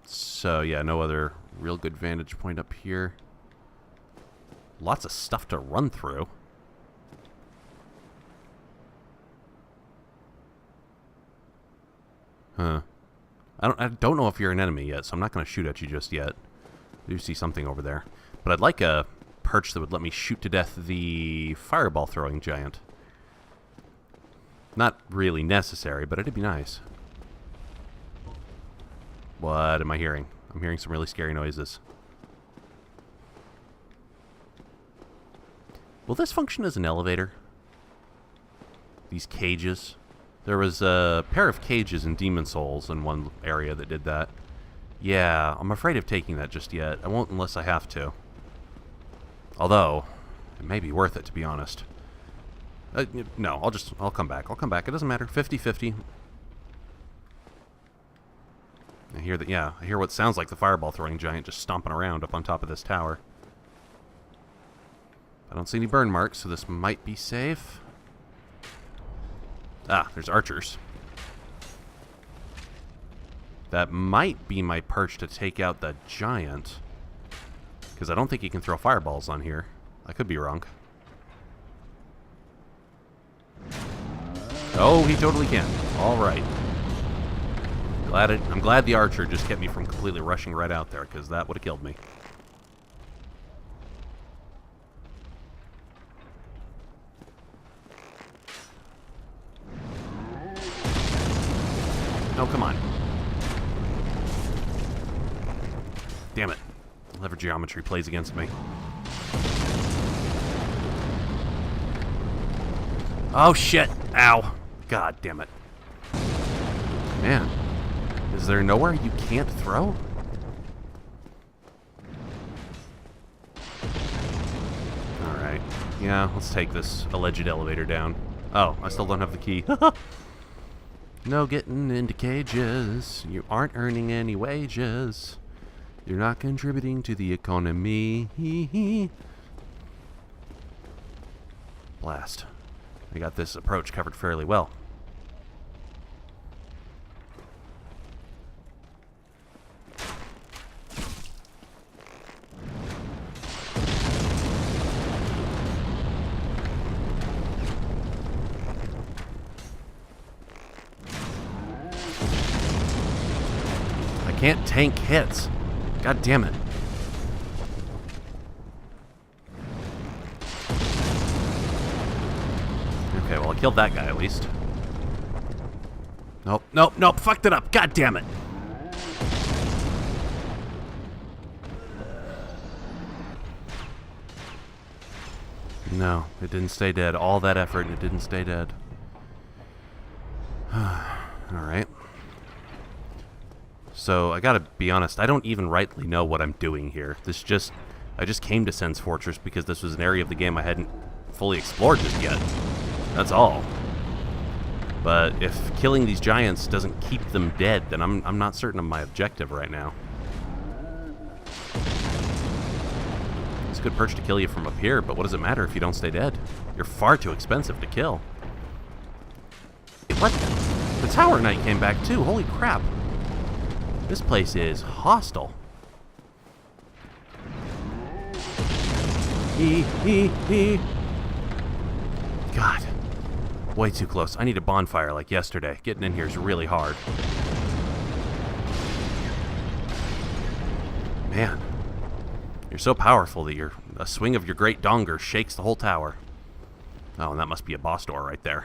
So, yeah, no other real good vantage point up here. Lots of stuff to run through. Huh. I don't know if you're an enemy yet, so I'm not going to shoot at you just yet. I do see something over there. But I'd like a perch that would let me shoot to death the fireball throwing giant. Not really necessary, but it'd be nice. What am I hearing? I'm hearing some really scary noises. Will this function as an elevator? These cages? There was a pair of cages in Demon Souls in one area that did that. Yeah, I'm afraid of taking that just yet. I won't unless I have to. Although, it may be worth it, to be honest. No, I'll come back. I'll come back. It doesn't matter. 50-50. I hear that, yeah, I hear what sounds like the fireball throwing giant just stomping around up on top of this tower. I don't see any burn marks, so this might be safe. Ah, there's archers. That might be my perch to take out the giant. Because I don't think he can throw fireballs on here. I could be wrong. Oh, he totally can. Alright. I'm glad the archer just kept me from completely rushing right out there, because that would have killed me. Oh, come on. Damn it. Lever geometry plays against me. Oh, shit. Ow. God damn it. Man. Is there nowhere you can't throw? Alright. Yeah, let's take this alleged elevator down. Oh, I still don't have the key. No getting into cages. You aren't earning any wages. You're not contributing to the economy. Blast. I got this approach covered fairly well. I can't tank hits. God damn it. Okay, well, I killed that guy at least. Nope, nope, nope, fucked it up. God damn it. No, it didn't stay dead. All that effort and it didn't stay dead. Alright. So, I gotta be honest, I don't even rightly know what I'm doing here. I just came to Sen's Fortress because this was an area of the game I hadn't fully explored just yet. That's all. But if killing these giants doesn't keep them dead, then I'm not certain of my objective right now. It's a good perch to kill you from up here, but what does it matter if you don't stay dead? You're far too expensive to kill. Wait, what? The Tower Knight came back too, holy crap. This place is hostile. God. Way too close. I need a bonfire like yesterday. Getting in here is really hard. Man. You're so powerful that a swing of your great donger shakes the whole tower. Oh, and that must be a boss door right there.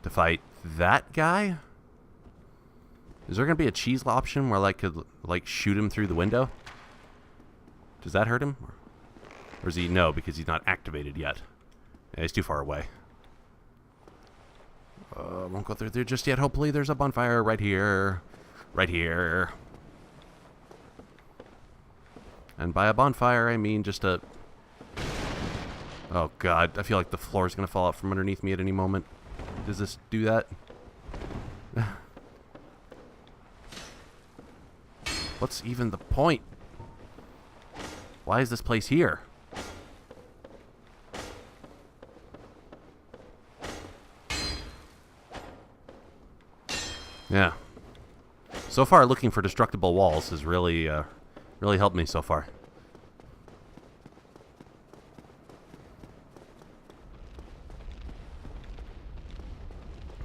To fight that guy? Is there going to be a cheese option where I could, like, shoot him through the window? Does that hurt him? Or is he... No, because he's not activated yet. Yeah, he's too far away. Won't go through there just yet. Hopefully there's a bonfire right here. Right here. And by a bonfire, I mean just a... Oh, God. I feel like the floor is going to fall out from underneath me at any moment. Does this do that? What's even the point? Why is this place here? Yeah. So far, looking for destructible walls has really, really helped me so far.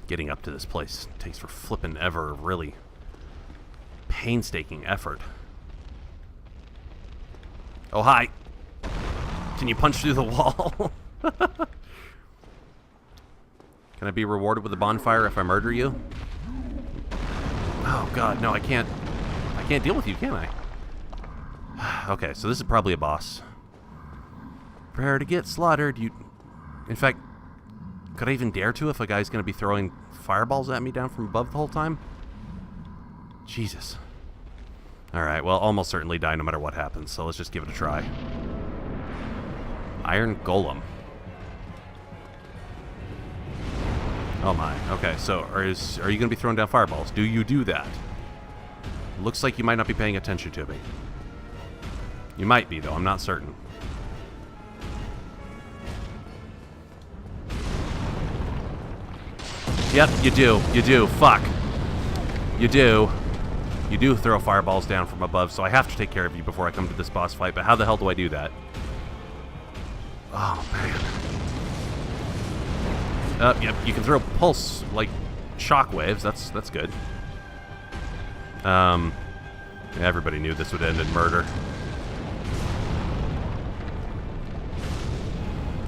Getting up to this place takes for flippin' ever really painstaking effort. Oh, hi. Can you punch through the wall? Can I be rewarded with a bonfire if I murder you? Oh, God, no, I can't deal with you, can I? Okay, so this is probably a boss. Prepare to get slaughtered. In fact, could I even dare to if a guy's going to be throwing fireballs at me down from above the whole time? Jesus. Alright, well, almost certainly die no matter what happens, so let's just give it a try. Iron Golem. Oh my. Okay, so are you going to be throwing down fireballs? Do you do that? Looks like you might not be paying attention to me. You might be, though. I'm not certain. Yep, you do. You do. Fuck. You do. You do throw fireballs down from above, so I have to take care of you before I come to this boss fight, but how the hell do I do that? Oh, man. Yep, you can throw pulse, like, shock waves. That's good. Everybody knew this would end in murder.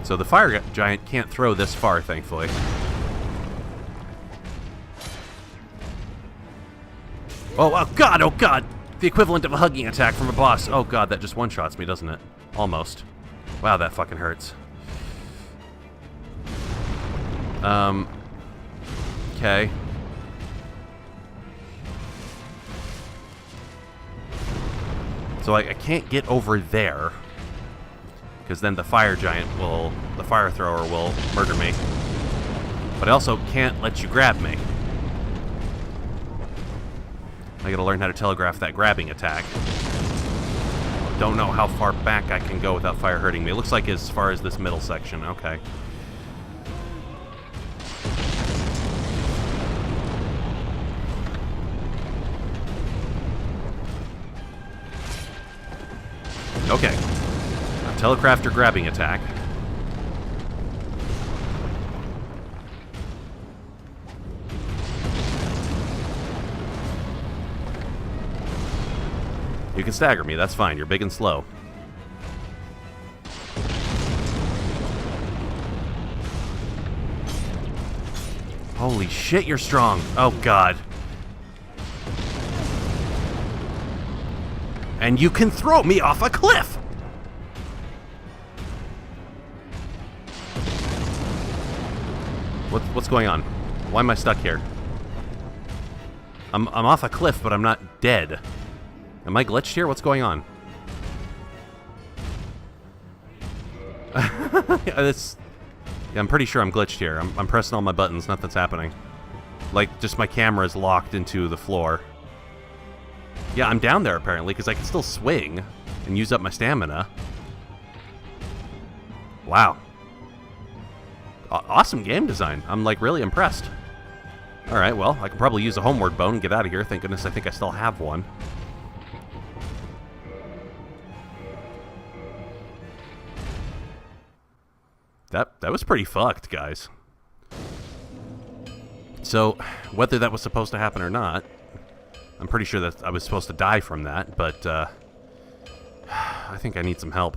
So the fire giant can't throw this far, thankfully. Oh God, oh God! The equivalent of a hugging attack from a boss. Oh God, that just one-shots me, doesn't it? Almost. Wow, that fucking hurts. Okay. So I can't get over there, because then the fire thrower will murder me. But I also can't let you grab me. I gotta learn how to telegraph that grabbing attack. Don't know how far back I can go without fire hurting me. It looks like as far as this middle section. Okay. Okay. Now telegraph your grabbing attack. You can stagger me, that's fine. You're big and slow. Holy shit, you're strong. Oh, God. And you can throw me off a cliff! What's going on? Why am I stuck here? I'm off a cliff, but I'm not dead. Am I glitched here? What's going on? Yeah, I'm pretty sure I'm glitched here. I'm pressing all my buttons, nothing's happening. Like, just my camera is locked into the floor. Yeah, I'm down there apparently, because I can still swing and use up my stamina. Wow. Awesome game design. I'm, like, really impressed. Alright, well, I can probably use a homeward bone and get out of here. Thank goodness I think I still have one. That was pretty fucked, guys. So, whether that was supposed to happen or not, I'm pretty sure that I was supposed to die from that, but, I think I need some help.